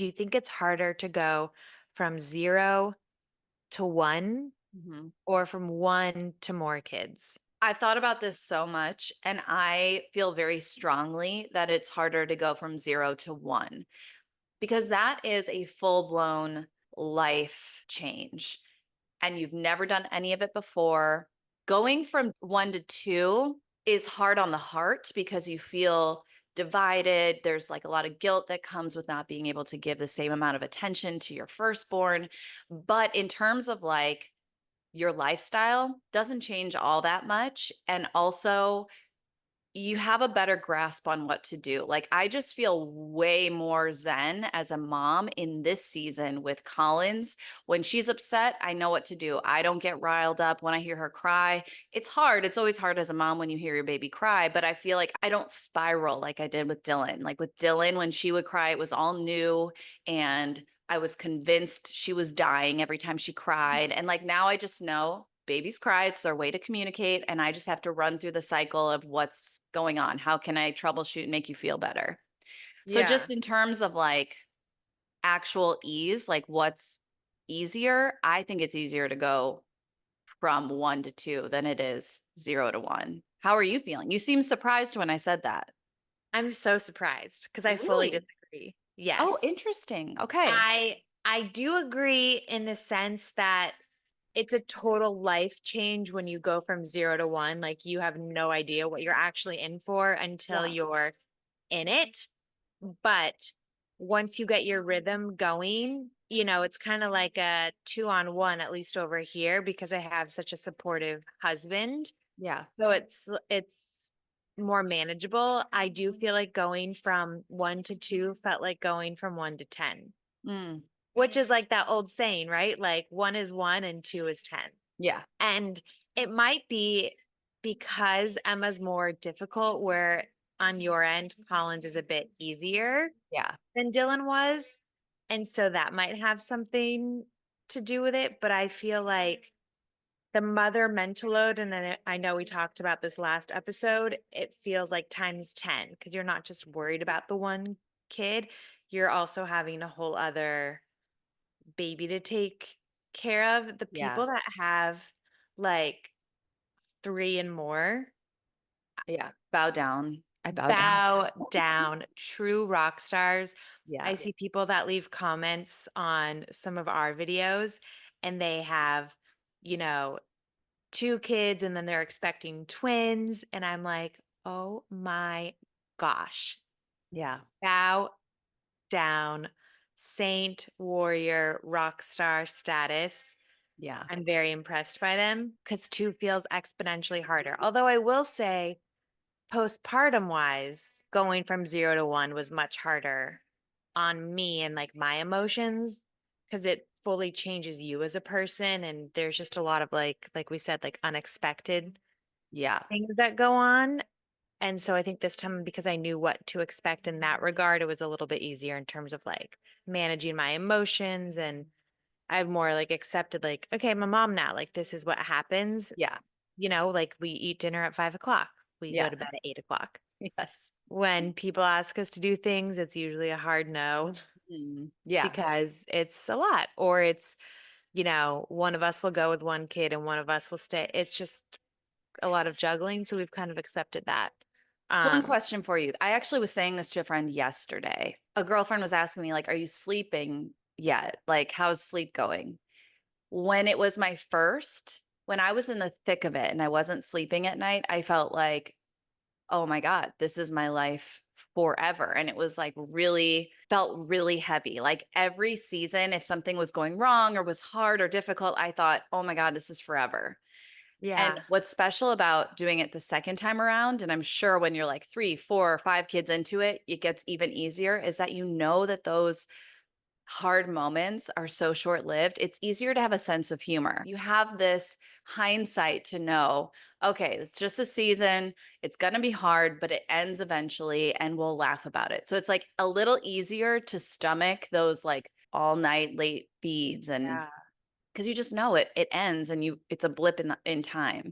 do you think it's harder to go from 0 to 1 Mhm. or from 1 to more kids? I've thought about this so much, and I feel very strongly that it's harder to go from 0 to 1 because that is a full-blown life change, and you've never done any of it before. Going from 1 to 2 is hard on the heart because you feel divided. There's, like, a lot of guilt that comes with not being able to give the same amount of attention to your firstborn, but in terms of, like, your lifestyle doesn't change all that much, and also you have a better grasp on what to do. Like, I just feel way more zen as a mom in this season with Collins. When she's upset, I know what to do. I don't get riled up when I hear her cry. It's hard. It's always hard as a mom when you hear your baby cry, but I feel like I don't spiral like I did with Dylan. Like with Dylan, when she would cry, it was all new and I was convinced she was dying every time she cried. And like now I just know babies cry, it's their way to communicate. And I just have to run through the cycle of what's going on. How can I troubleshoot and make you feel better? So, Yeah. just in terms of like actual ease, like what's easier, I think it's easier to go from 1 to 2 than it is 0 to 1. How are you feeling? You seem surprised when I said that. I'm so surprised because I fully Really? disagree. Oh, Yes. interesting. Okay. I do agree in the sense that it's a total life change when you go from 0 to 1. Like you have no idea what you're actually in for until Yeah. you're in it. But once you get your rhythm going, it's kind of like a 2-on-1, at least over here, because I have such a supportive husband. Yeah. So it's more manageable. I do feel like going from 1 to 2 felt like going from 1 to 10, Mm, which is like that old saying, right? Like 1 is 1 and 2 is 10. yeah. And it might be because Emma's more difficult, where on your end, Collins is a bit easier Yeah. than Dylan was. And so that might have something to do with it. But I feel like the mother mental load, and then I know we talked about this last episode, it feels like times 10 because you're not just worried about the one kid, you're also having a whole other baby to take care of. The Yeah. people that have like 3 and more Yeah. Bow down. I bow down. bow down, true rock stars. I Yeah. see people that leave comments on some of our videos and they have, you know, 2 kids and then they're expecting twins. And I'm like, oh my gosh, Yeah. bow down, saint, warrior, rock star status. Yeah. I'm very impressed by them because 2 feels exponentially harder. Although I will say, postpartum wise, going from 0 to 1 was much harder on me and like my emotions because it fully changes you as a person. And there's just a lot of like we said, like unexpected Yeah. things that go on. And so I think this time, because I knew what to expect in that regard, it was a little bit easier in terms of like managing my emotions. And I've more like accepted, like, okay, I'm a mom now. Like, this is what happens. Yeah. Like we eat dinner at 5 o'clock, we go Yeah. to bed at 8 o'clock. Yes. When people ask us to do things, it's usually a hard no Mm. Yeah. because it's a lot, or it's, one of us will go with one kid and one of us will stay. It's just a lot of juggling. So we've kind of accepted that. One Um, question for you. I actually was saying this to a friend yesterday. A girlfriend was asking me, like, are you sleeping yet? Like, how's sleep going? When it was my first, when I was in the thick of it and I wasn't sleeping at night, I felt like, oh my God, this is my life forever. And it was like really, felt really heavy. Like every season, if something was going wrong or was hard or difficult, I thought, oh my God, this is forever. And yeah. what's special about doing it the second time around, and I'm sure when you're like 3, 4, or 5 kids into it, it gets even easier, is that you know that those hard moments are so short lived. It's easier to have a sense of humor. You have this hindsight to know, okay, it's just a season. It's going to be hard, but it ends eventually and we'll laugh about it. So it's like a little easier to stomach those like all night late feeds and Yeah. because you just know it ends and it's a blip in time.